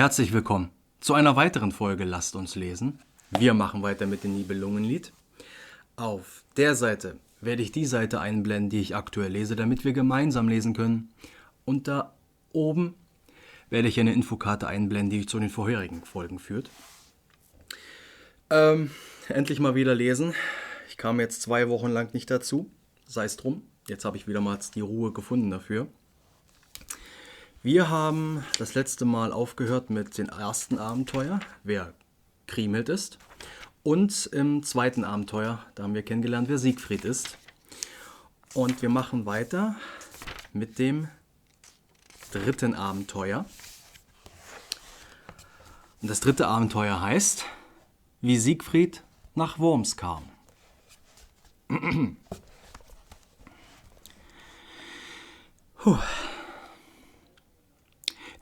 Herzlich willkommen zu einer weiteren Folge Lasst uns lesen. Wir machen weiter mit dem Nibelungenlied. Auf der Seite werde ich die Seite einblenden, die ich aktuell lese, damit wir gemeinsam lesen können. Und da oben werde ich eine Infokarte einblenden, die zu den vorherigen Folgen führt. Endlich mal wieder lesen. Ich kam jetzt 2 Wochen lang nicht dazu. Sei es drum. Jetzt habe ich wieder mal die Ruhe gefunden dafür. Wir haben das letzte Mal aufgehört mit dem ersten Abenteuer, wer Kriemhild ist. Und im zweiten Abenteuer, da haben wir kennengelernt, wer Siegfried ist. Und wir machen weiter mit dem dritten Abenteuer. Und das dritte Abenteuer heißt, wie Siegfried nach Worms kam.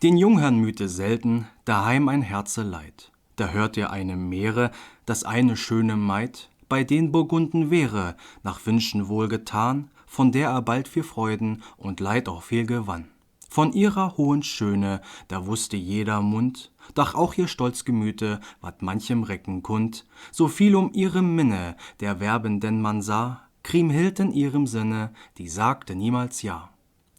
Den Jungherrn mühte selten daheim ein Herzeleid. Da hört er einem Meere, dass eine schöne Maid bei den Burgunden wäre, nach Wünschen wohlgetan, von der er bald viel Freuden und Leid auch viel gewann. Von ihrer hohen Schöne, da wusste jeder Mund, doch auch ihr stolz Gemüte ward manchem Recken kund, so viel ihre Minne der Werbenden man sah, Kriemhild in ihrem Sinne, die sagte niemals ja.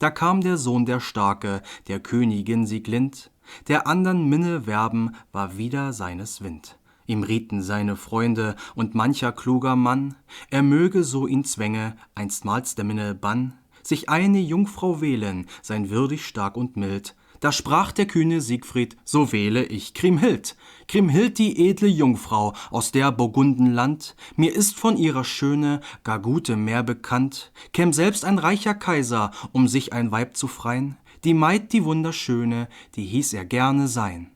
Da kam der Sohn der Starke, der Königin Sieglind, der andern Minne werben war wieder seines Wind. Ihm rieten seine Freunde und mancher kluger Mann, er möge, so ihn zwänge, einstmals der Minne Bann, sich eine Jungfrau wählen, sein würdig stark und mild. Da sprach der kühne Siegfried, so wähle ich Kriemhild. Kriemhild, die edle Jungfrau aus der Burgundenland, mir ist von ihrer Schöne gar gute mehr bekannt, käm selbst ein reicher Kaiser, um sich ein Weib zu freien, die Maid, die Wunderschöne, die hieß er gerne sein.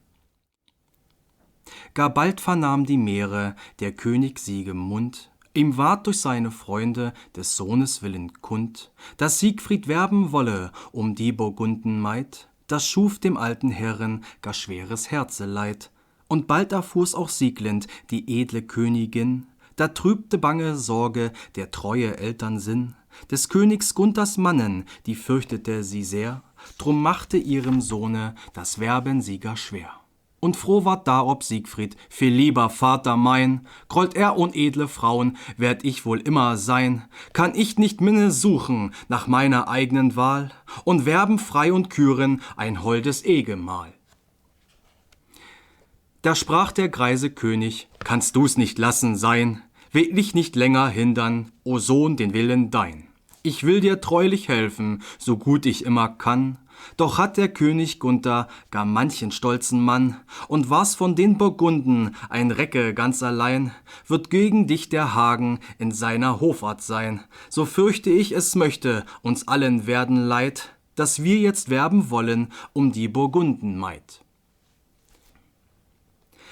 Gar bald vernahm die Meere der König Siegemund, ihm ward durch seine Freunde des Sohnes Willen kund, dass Siegfried werben wolle um die Burgundenmaid, das schuf dem alten Herren gar schweres Herzeleid. Und bald erfuhr's auch Sieglind, die edle Königin, da trübte bange Sorge der treue Eltern Sinn, des Königs Gunthers Mannen, die fürchtete sie sehr, drum machte ihrem Sohne das Werben sie gar schwer. Und froh ward darob Siegfried, viel lieber Vater mein, grollt er unedle Frauen, werd ich wohl immer sein, kann ich nicht Minne suchen nach meiner eigenen Wahl und werben frei und küren ein holdes Ehgemahl. Da sprach der greise König, kannst du's nicht lassen sein, will ich nicht länger hindern, o Sohn, den Willen dein. Ich will dir treulich helfen, so gut ich immer kann, doch hat der König Gunther gar manchen stolzen Mann, und war's von den Burgunden ein Recke ganz allein, wird gegen dich der Hagen in seiner Hofart sein. So fürchte ich, es möchte uns allen werden leid, dass wir jetzt werben wollen um die Burgundenmaid.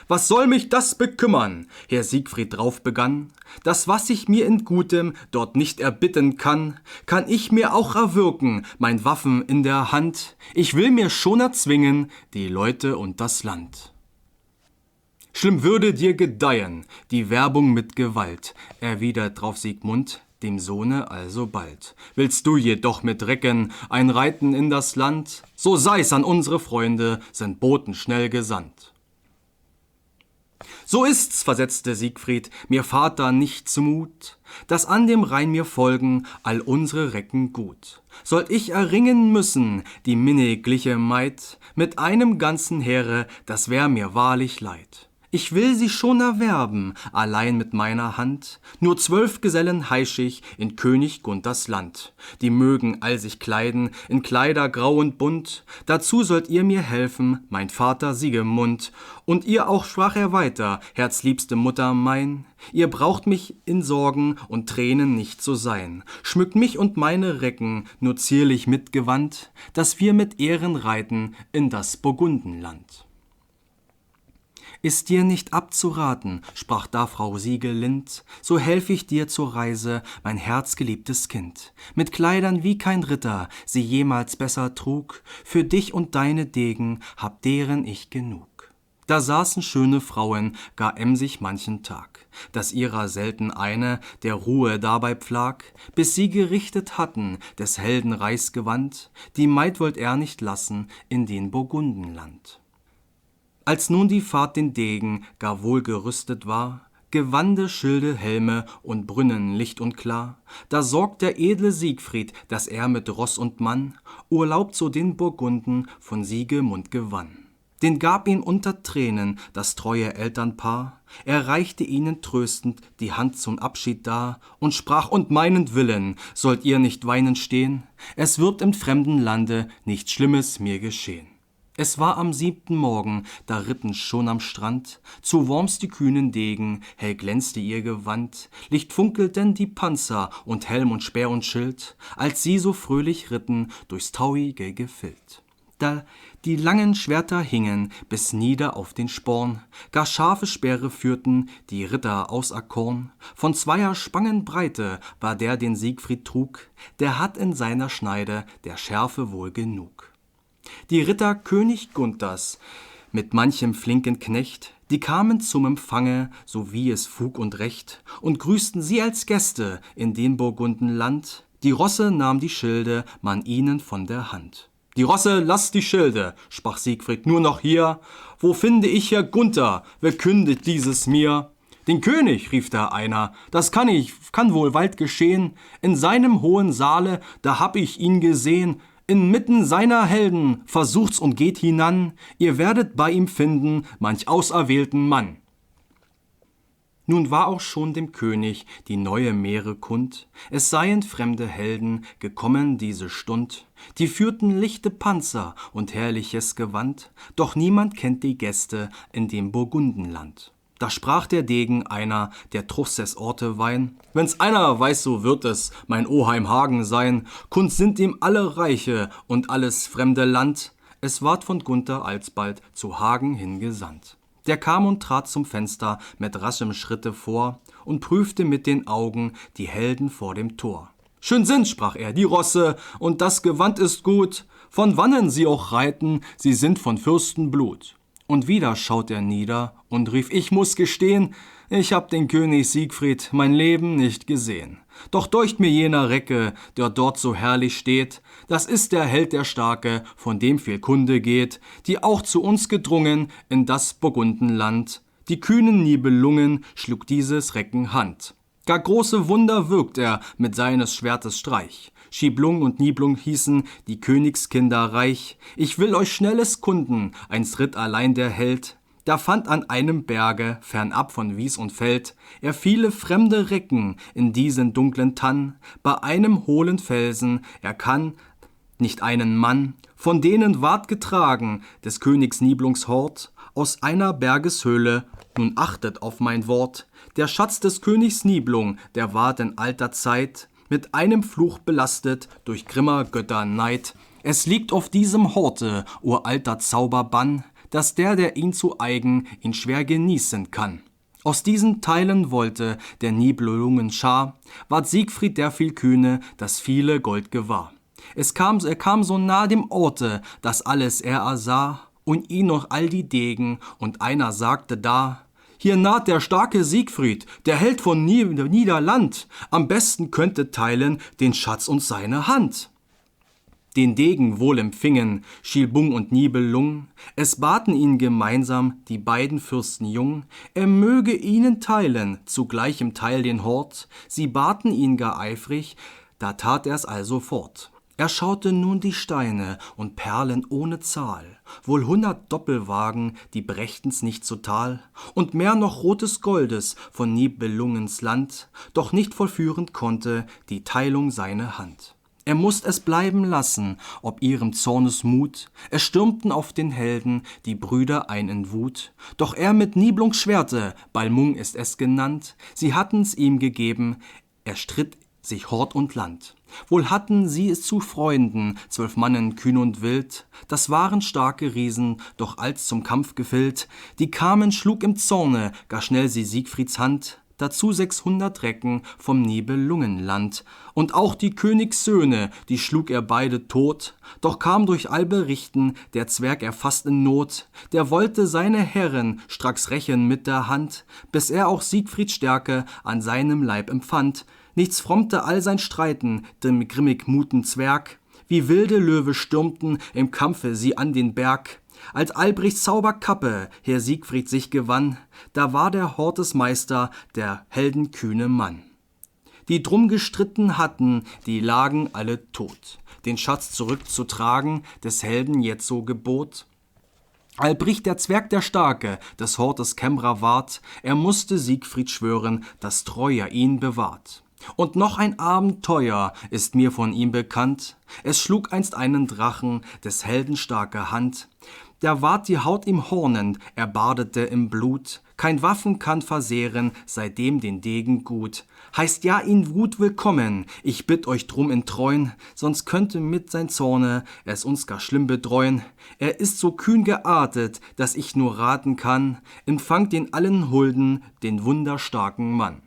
Was soll mich das bekümmern, Herr Siegfried drauf begann, das, was ich mir in Gutem dort nicht erbitten kann ich mir auch erwirken, mein Waffen in der Hand, ich will mir schon erzwingen, die Leute und das Land. Schlimm würde dir gedeihen, die Werbung mit Gewalt, erwidert drauf Siegmund, dem Sohne alsobald. Willst du jedoch mit Recken einreiten in das Land, so sei's an unsere Freunde, sind Boten schnell gesandt. So ist's, versetzte Siegfried, mir Vater nicht zumut, dass an dem Rhein mir folgen all unsere Recken gut. Sollt ich erringen müssen, die minnigliche Maid, mit einem ganzen Heere, das wär mir wahrlich leid. Ich will sie schon erwerben, allein mit meiner Hand, nur 12 Gesellen heisch ich in König Gunthers Land. Die mögen all sich kleiden in Kleider grau und bunt, dazu sollt ihr mir helfen, mein Vater Siegemund. Und ihr auch, sprach er weiter, herzliebste Mutter mein, ihr braucht mich in Sorgen und Tränen nicht zu sein. Schmückt mich und meine Recken nur zierlich mit Gewand, dass wir mit Ehren reiten in das Burgundenland. Ist dir nicht abzuraten, sprach da Frau Siegelind, so helf ich dir zur Reise, mein herzgeliebtes Kind. Mit Kleidern wie kein Ritter sie jemals besser trug, für dich und deine Degen hab deren ich genug. Da saßen schöne Frauen gar emsig manchen Tag, dass ihrer selten eine der Ruhe dabei pflag, bis sie gerichtet hatten des Helden Reichsgewand, die Maid wollt er nicht lassen in den Burgundenland. Als nun die Fahrt den Degen gar wohl gerüstet war, Gewande, Schilde, Helme und Brünnen licht und klar, da sorgt der edle Siegfried, dass er mit Ross und Mann Urlaub zu den Burgunden von Siegemund gewann. Den gab ihn unter Tränen das treue Elternpaar, er reichte ihnen tröstend die Hand zum Abschied dar und sprach: Und meinetwillen sollt ihr nicht weinend stehen, es wird im fremden Lande nichts Schlimmes mir geschehen. Es war am 7. Morgen, da ritten schon am Strand zu Worms die kühnen Degen, hell glänzte ihr Gewand, Licht funkelten die Panzer und Helm und Speer und Schild, als sie so fröhlich ritten durchs tauige Gefild. Da die langen Schwerter hingen bis nieder auf den Sporn, gar scharfe Speere führten die Ritter auserkorn. Von 2 Spangen Breite war der, den Siegfried trug, der hat in seiner Schneide der Schärfe wohl genug. Die Ritter König Gunthers mit manchem flinken Knecht, die kamen zum Empfange, so wie es Fug und Recht, und grüßten sie als Gäste in dem Burgundenland. Die Rosse nahm die Schilde man ihnen von der Hand. »Die Rosse, lasst die Schilde«, sprach Siegfried, »nur noch hier. Wo finde ich Herr Gunther? Wer kündet dieses mir?« »Den König«, rief da einer, »das kann wohl bald geschehen. In seinem hohen Saale, da hab ich ihn gesehen. Inmitten seiner Helden versucht's und geht hinan. Ihr werdet bei ihm finden manch auserwählten Mann.« Nun war auch schon dem König die neue Mehre kund, es seien fremde Helden gekommen diese Stund, die führten lichte Panzer und herrliches Gewand, doch niemand kennt die Gäste in dem Burgundenland. Da sprach der Degen einer, der Truchsess Orte wein: »Wenn's einer weiß, so wird es mein Oheim Hagen sein. Kund sind ihm alle Reiche und alles fremde Land.« Es ward von Gunther alsbald zu Hagen hingesandt. Der kam und trat zum Fenster mit raschem Schritte vor und prüfte mit den Augen die Helden vor dem Tor. »Schön sind«, sprach er, »die Rosse, und das Gewand ist gut. Von wannen sie auch reiten, sie sind von Fürstenblut.« Und wieder schaut er nieder und rief: »Ich muß gestehen, ich hab den König Siegfried mein Leben nicht gesehen. Doch deucht mir jener Recke, der dort so herrlich steht, das ist der Held der Starke, von dem viel Kunde geht, die auch zu uns gedrungen in das Burgundenland. Die kühnen Nibelungen schlug dieses Recken Hand. Gar große Wunder wirkt er mit seines Schwertes Streich. Schiblung und Niblung hießen die Königskinder reich. Ich will euch schnelles kunden, einst ritt allein der Held. Da fand an einem Berge, fernab von Wies und Feld, er viele fremde Recken in diesen dunklen Tann. Bei einem hohlen Felsen, er kann nicht einen Mann, von denen ward getragen des Königs Niblungs Hort, aus einer Bergeshöhle. Nun achtet auf mein Wort, der Schatz des Königs Niblung, der ward in alter Zeit mit einem Fluch belastet durch grimmer Götter Neid. Es liegt auf diesem Horte uralter Zauberbann, dass der ihn zu eigen, ihn schwer genießen kann. Aus diesen Teilen wollte der Nibelungen Schar, ward Siegfried der Vielkühne das viele Gold gewahr. Er kam so nah dem Orte, dass alles er ersah, und ihn noch all die Degen, und einer sagte da: »Hier naht der starke Siegfried, der Held von Niederland, am besten könnte teilen den Schatz und seine Hand.« Den Degen wohl empfingen Schielbung und Nibelung, es baten ihn gemeinsam die beiden Fürsten jung, er möge ihnen teilen zu gleichem Teil den Hort. Sie baten ihn gar eifrig, da tat er's also fort. Er schaute nun die Steine und Perlen ohne Zahl, wohl 100 Doppelwagen, die brächten's nicht zu Tal, und mehr noch rotes Goldes von Nibelungens Land, doch nicht vollführen konnte die Teilung seine Hand. Er mußt es bleiben lassen, ob ihrem Zornes Mut. Es stürmten auf den Helden die Brüder ein in Wut. Doch er mit Niblungs Schwerte, Balmung ist es genannt, sie hatten's ihm gegeben, er stritt sich Hort und Land. Wohl hatten sie es zu Freunden, 12 Mannen kühn und wild, das waren starke Riesen, doch als zum Kampf gefüllt, die kamen, schlug im Zorne gar schnell sie Siegfrieds Hand, dazu 600 Recken vom Nibelungenland. Und auch die Königssöhne, die schlug er beide tot, doch kam durch all Berichten der Zwerg erfasst in Not, der wollte seine Herren stracks rächen mit der Hand, bis er auch Siegfrieds Stärke an seinem Leib empfand. Nichts frommte all sein Streiten dem grimmig muten Zwerg, wie wilde Löwe stürmten im Kampfe sie an den Berg. Als Albrechts Zauberkappe Herr Siegfried sich gewann, da war der Hortesmeister der heldenkühne Mann. Die drum gestritten hatten, die lagen alle tot, den Schatz zurückzutragen, des Helden jetzo gebot. Albrich der Zwerg der Starke, des Hortes Kämmrer ward, er musste Siegfried schwören, dass treu er ihn bewahrt. Und noch ein Abenteuer ist mir von ihm bekannt, es schlug einst einen Drachen, des Helden starke Hand. Da ward die Haut ihm hornend, er badete im Blut, kein Waffen kann versehren, seitdem den Degen gut. Heißt ja ihn Wut willkommen, ich bitt euch drum in Treuen, sonst könnte mit sein Zorne es uns gar schlimm bedreuen. Er ist so kühn geartet, dass ich nur raten kann, empfangt den allen Hulden, den wunderstarken Mann.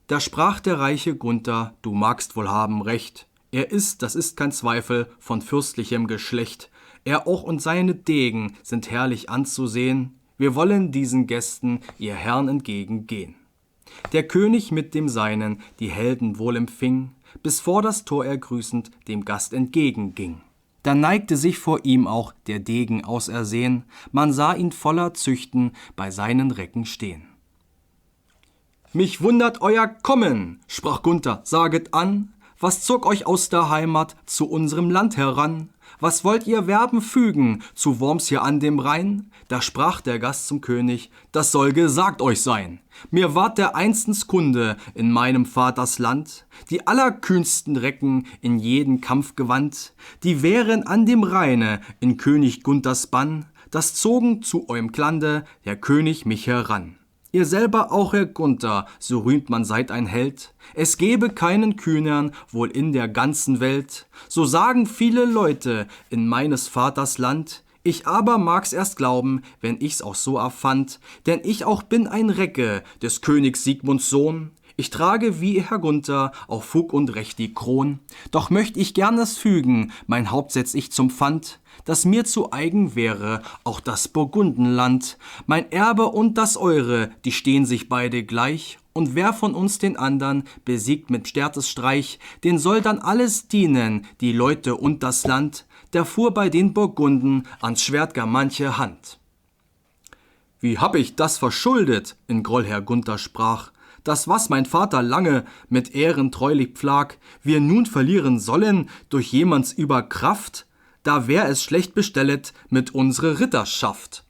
Da sprach der reiche Gunther, du magst wohl haben recht, er ist, das ist kein Zweifel, von fürstlichem Geschlecht. Er auch und seine Degen sind herrlich anzusehen, wir wollen diesen Gästen ihr Herrn entgegengehen. Der König mit dem Seinen die Helden wohl empfing, bis vor das Tor er grüßend dem Gast entgegenging. Da neigte sich vor ihm auch der Degen ausersehen, man sah ihn voller Züchten bei seinen Recken stehen. »Mich wundert euer Kommen«, sprach Gunther, saget an, »was zog euch aus der Heimat zu unserem Land heran? Was wollt ihr Werben fügen zu Worms hier an dem Rhein?« Da sprach der Gast zum König, »Das soll gesagt euch sein. Mir ward der einstens Kunde in meinem Vaters Land, die allerkühnsten Recken in jeden Kampf gewandt, die wären an dem Rheine in König Gunthers Bann, das zogen zu eurem Klande der König mich heran. Ihr selber auch, Herr Gunther, so rühmt man seid ein Held. Es gebe keinen kühnern wohl in der ganzen Welt. So sagen viele Leute in meines Vaters Land. Ich aber mag's erst glauben, wenn ich's auch so erfand. Denn ich auch bin ein Recke des Königs Siegmunds Sohn. Ich trage wie Herr Gunther auf Fug und Recht die Kron. Doch möcht ich gern es fügen, mein Haupt setz ich zum Pfand, dass mir zu eigen wäre auch das Burgundenland. Mein Erbe und das eure, die stehen sich beide gleich. Und wer von uns den andern besiegt mit Stertes Streich, den soll dann alles dienen, die Leute und das Land. Der fuhr bei den Burgunden ans Schwert gar manche Hand. »Wie hab ich das verschuldet?« in Groll Herr Gunther sprach. »Das, was mein Vater lange mit Ehren treulich pflag, wir nun verlieren sollen durch jemands Überkraft? Da wär es schlecht bestellet mit unsere Ritterschaft.«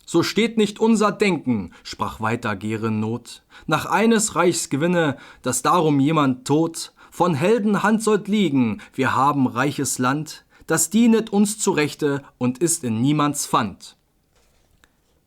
»So steht nicht unser Denken«, sprach weiter Gerenot, »nach eines Reichs Gewinne, dass darum jemand tot. Von Helden Hand sollt liegen, wir haben reiches Land, das dienet uns zu Rechte und ist in niemands Pfand.«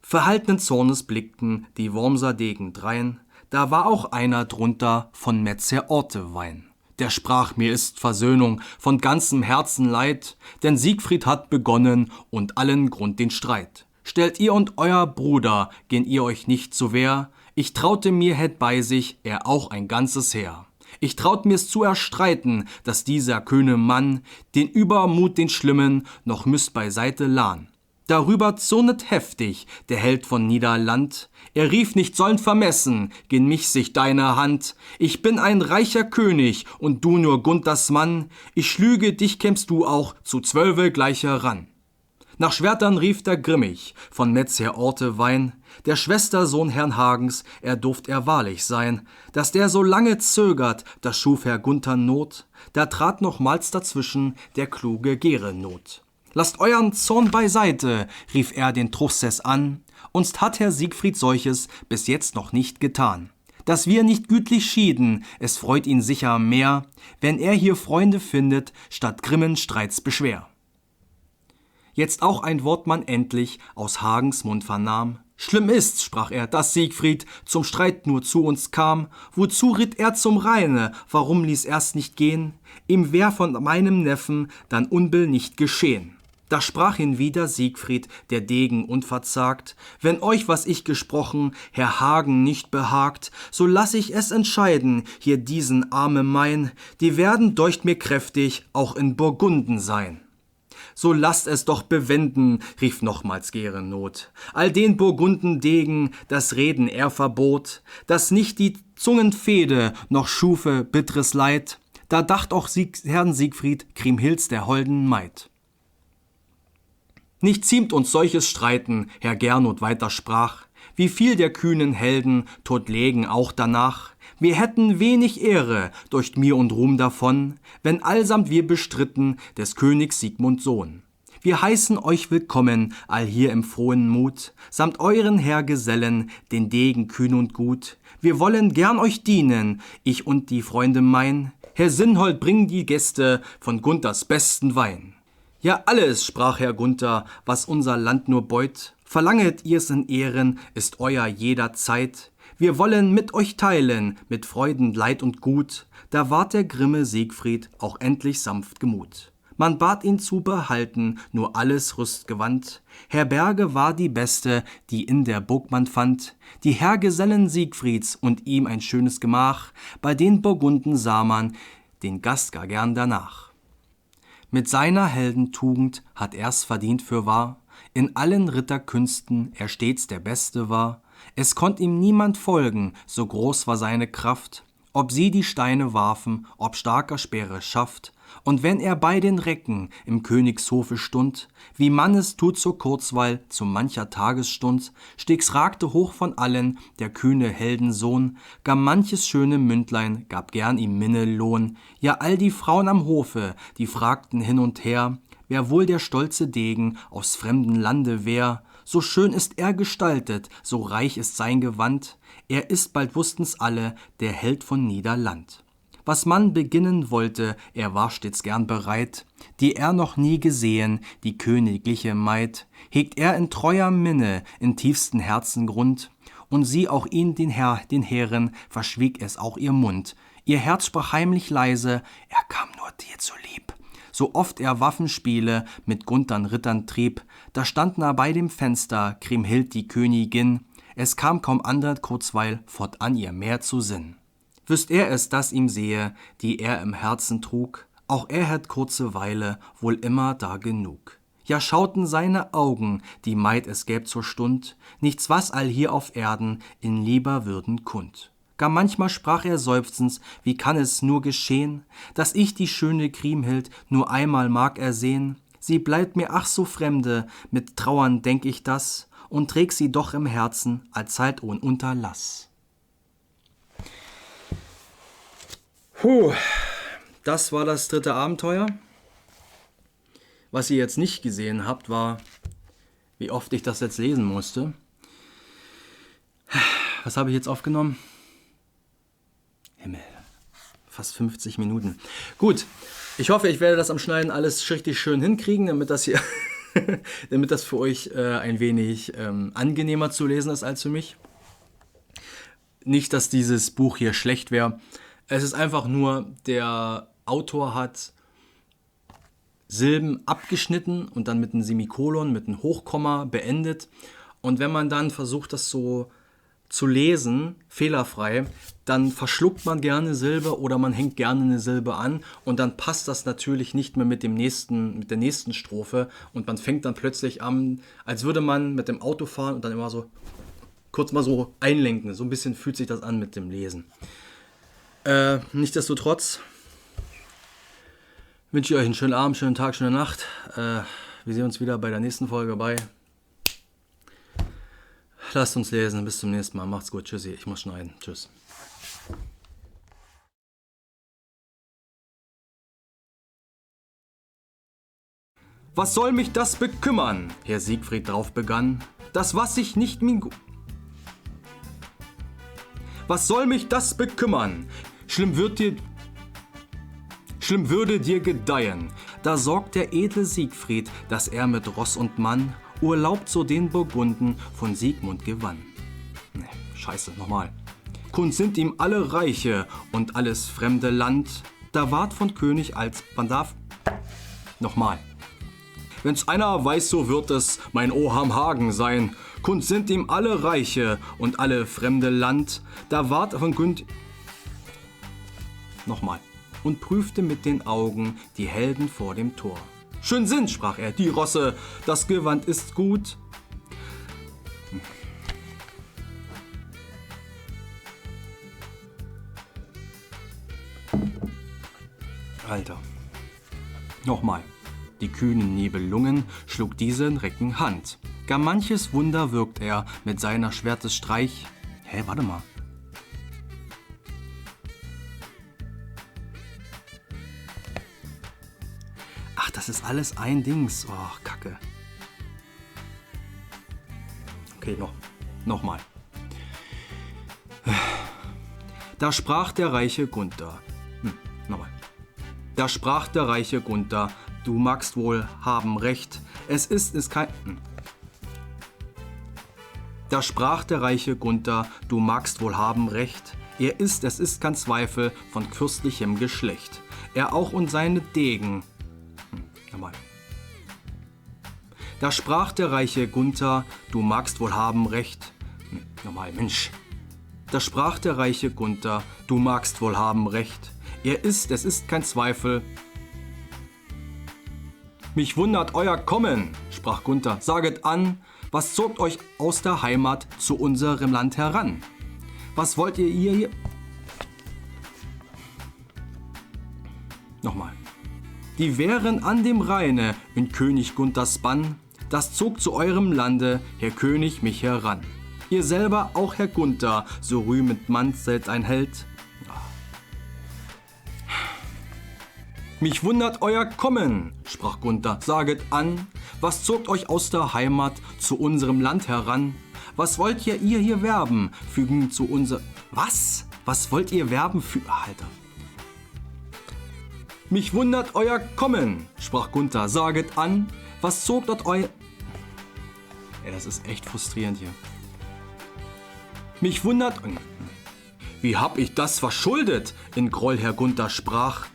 Verhaltenen Zornes blickten die Wormser Degen drein, da war auch einer drunter von Metzer Ortewein. Der sprach, mir ist Versöhnung von ganzem Herzen leid, denn Siegfried hat begonnen und allen Grund den Streit. Stellt ihr und euer Bruder, gehen ihr euch nicht zur Wehr, ich traute mir hätt bei sich er auch ein ganzes Heer. Ich traut mir's zu erstreiten, dass dieser kühne Mann den Übermut, den Schlimmen, noch müsst beiseite lahn. Darüber zürnet heftig der Held von Niederland. Er rief, nicht sollen vermessen, gen mich sich deine Hand. Ich bin ein reicher König und du nur Gunthers Mann. Ich schlüge, dich kämst du auch zu 12 gleicher ran. Nach Schwertern rief der grimmig von Metzer Ortewein. Der Schwestersohn Herrn Hagens, er durft er wahrlich sein. Dass der so lange zögert, das schuf Herr Gunther Not. Da trat nochmals dazwischen der kluge Gerenot. »Lasst euren Zorn beiseite«, rief er den Truchsess an, »uns hat Herr Siegfried solches bis jetzt noch nicht getan. Dass wir nicht gütlich schieden, es freut ihn sicher mehr, wenn er hier Freunde findet, statt grimmen Streits Beschwer.« Jetzt auch ein Wort man endlich aus Hagens Mund vernahm. »Schlimm ist's«, sprach er, »dass Siegfried zum Streit nur zu uns kam. Wozu ritt er zum Rheine, warum ließ er's nicht gehen? Ihm wär von meinem Neffen dann Unbill nicht geschehen.« Da sprach hinwieder Siegfried, der Degen unverzagt, »Wenn euch, was ich gesprochen, Herr Hagen nicht behagt, so lass ich es entscheiden, hier diesen Arme mein, die werden, deucht mir kräftig, auch in Burgunden sein.« »So lasst es doch bewenden«, rief nochmals Gerenot. »All den Burgundendegen das Reden er verbot, dass nicht die Zungenfehde noch schufe bittres Leid. Da dacht auch Herrn Siegfried, Kriemhilds der holden Maid. Nicht ziemt uns solches Streiten, Herr Gernot weiter sprach, wie viel der kühnen Helden tot lägen auch danach. Wir hätten wenig Ehre durch mir und Ruhm davon, wenn allsamt wir bestritten des Königs Siegmund Sohn. Wir heißen euch willkommen, allhier im frohen Mut, samt euren Heergesellen, den Degen kühn und gut. Wir wollen gern euch dienen, ich und die Freunde mein. Herr Sinnhold, bring die Gäste von Gunthers besten Wein. Ja, alles, sprach Herr Gunther, was unser Land nur beut. Verlanget ihr's in Ehren, ist euer jederzeit. Wir wollen mit euch teilen, mit Freuden, Leid und Gut. Da ward der grimme Siegfried auch endlich sanft gemut. Man bat ihn zu behalten, nur alles rüstgewandt. Herberge war die beste, die in der Burg man fand. Die Heergesellen Siegfrieds und ihm ein schönes Gemach. Bei den Burgunden sah man den Gast gar gern danach. Mit seiner Heldentugend hat er's verdient fürwahr. In allen Ritterkünsten er stets der Beste war. Es konnt ihm niemand folgen, so groß war seine Kraft. Ob sie die Steine warfen, ob starker Speere Schaft. Und wenn er bei den Recken im Königshofe stund, wie man es tut zur Kurzweil zu mancher Tagesstund, stets ragte hoch von allen der kühne Heldensohn, gar manches schöne Mündlein gab gern ihm Minne Lohn. Ja, all die Frauen am Hofe, die fragten hin und her, wer wohl der stolze Degen aus fremden Lande wär. So schön ist er gestaltet, so reich ist sein Gewand, er ist, bald wussten's alle, der Held von Niederland. Was man beginnen wollte, er war stets gern bereit, die er noch nie gesehen, die königliche Maid, hegt er in treuer Minne, in tiefsten Herzengrund, und sie auch ihn, den Herren, verschwieg es auch ihr Mund. Ihr Herz sprach heimlich leise, er kam nur dir zu lieb. So oft er Waffenspiele mit Gunthern Rittern trieb, da stand nah bei dem Fenster Kriemhild die Königin, es kam kaum andern Kurzweil fortan ihr mehr zu Sinn. Wüsst er es, dass ihm sehe, die er im Herzen trug, auch er hätt kurze Weile wohl immer da genug. Ja, schauten seine Augen, die Maid es gäb zur Stund, nichts was allhier auf Erden in lieber Würden kund. Gar manchmal sprach er seufzens, wie kann es nur geschehen, dass ich die schöne Kriemhild nur einmal mag ersehen? Sie bleibt mir ach so fremde, mit Trauern denk ich das, und träg sie doch im Herzen allzeit ohn Unterlass. Das war das dritte Abenteuer. Was ihr jetzt nicht gesehen habt, war, wie oft ich das jetzt lesen musste. Was habe ich jetzt aufgenommen? Himmel, fast 50 Minuten. Gut, ich hoffe, ich werde das am Schneiden alles richtig schön hinkriegen, damit das hier, damit das für euch ein wenig angenehmer zu lesen ist als für mich. Nicht, dass dieses Buch hier schlecht wäre. Es ist einfach nur, der Autor hat Silben abgeschnitten und dann mit einem Semikolon, mit einem Hochkomma beendet. Und wenn man dann versucht, das so zu lesen, fehlerfrei, dann verschluckt man gerne eine Silbe oder man hängt gerne eine Silbe an und dann passt das natürlich nicht mehr mit der nächsten Strophe und man fängt dann plötzlich an, als würde man mit dem Auto fahren und dann immer so kurz mal so einlenken. So ein bisschen fühlt sich das an mit dem Lesen. Nichtsdestotrotz wünsche ich euch einen schönen Abend, schönen Tag, schöne Nacht. Wir sehen uns wieder bei der nächsten Folge bei. Lasst uns lesen. Bis zum nächsten Mal. Macht's gut. Tschüssi. Ich muss schneiden. Tschüss. Was soll mich das bekümmern? Herr Siegfried drauf begann. Das, was ich nicht Was soll mich das bekümmern? Schlimm würde dir gedeihen. Da sorgt der edle Siegfried, dass er mit Ross und Mann Urlaub zu den Burgunden von Siegmund gewann. Scheiße, nochmal. Kund sind ihm alle Reiche und alles fremde Land. Da ward von König als man darf. Nochmal. Wenn's einer weiß, so wird es mein Oham Hagen sein. Kund sind ihm alle Reiche und alle fremde Land. Da ward von Günd. Nochmal. Und prüfte mit den Augen die Helden vor dem Tor. Schön sind, sprach er, die Rosse, das Gewand ist gut. Alter. Nochmal. Die kühnen Nibelungen schlug diesen Recken Hand. Gar manches Wunder wirkt er mit seiner Schwertes Streich. Hä, warte mal. Ach, das ist alles ein Dings. Oh, Kacke. Okay, nochmal. Da sprach der reiche Gunther. Nochmal. Da sprach der reiche Gunther, du magst wohl haben recht, es ist kein... Da sprach der reiche Gunther, du magst wohl haben recht, es ist kein Zweifel von fürstlichem Geschlecht. Er auch und seine Degen... Nochmal. Da sprach der reiche Gunther, du magst wohl haben recht... Nochmal, Mensch. Da sprach der reiche Gunther, du magst wohl haben recht, es ist kein Zweifel. Mich wundert euer Kommen, sprach Gunther, saget an, was zogt euch aus der Heimat zu unserem Land heran? Was wollt ihr hier? Nochmal. Die wären an dem Rheine in König Gunthers Bann, das zog zu eurem Lande, Herr König, mich heran. Ihr selber auch, Herr Gunther, so rühmet manselt ein Held. Mich wundert euer Kommen, sprach Gunther, saget an, was zogt euch aus der Heimat zu unserem Land heran? Was wollt ihr hier werben, fügen zu unser... Was? Was wollt ihr werben für... Alter. Mich wundert euer Kommen, sprach Gunther, saget an, was zogt dort euer... Ey, das ist echt frustrierend hier. Mich wundert... Wie hab ich das verschuldet? In Groll Herr Gunther sprach.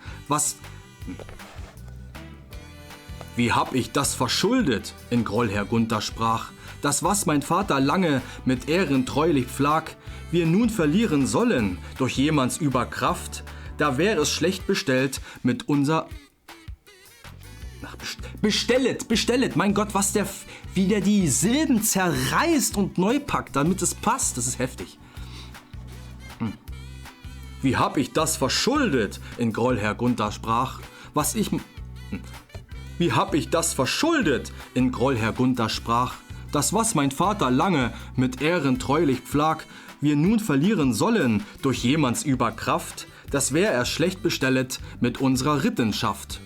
Wie hab ich das verschuldet? In Groll Herr Gunther sprach. Das, was mein Vater lange mit Ehren treulich pflag, wir nun verlieren sollen durch jemands Überkraft, da wär es schlecht bestellt mit unser... Bestellet, mein Gott, was der wieder die Silben zerreißt und neu packt, damit es passt, das ist heftig. Wie hab ich das verschuldet? In Groll Herr Gunther sprach. Wie hab ich das verschuldet? In Groll Herr Gunther sprach. Das, was mein Vater lange mit Ehren treulich pflag, wir nun verlieren sollen durch jemands Überkraft, das wär er schlecht bestellet mit unserer Rittenschaft.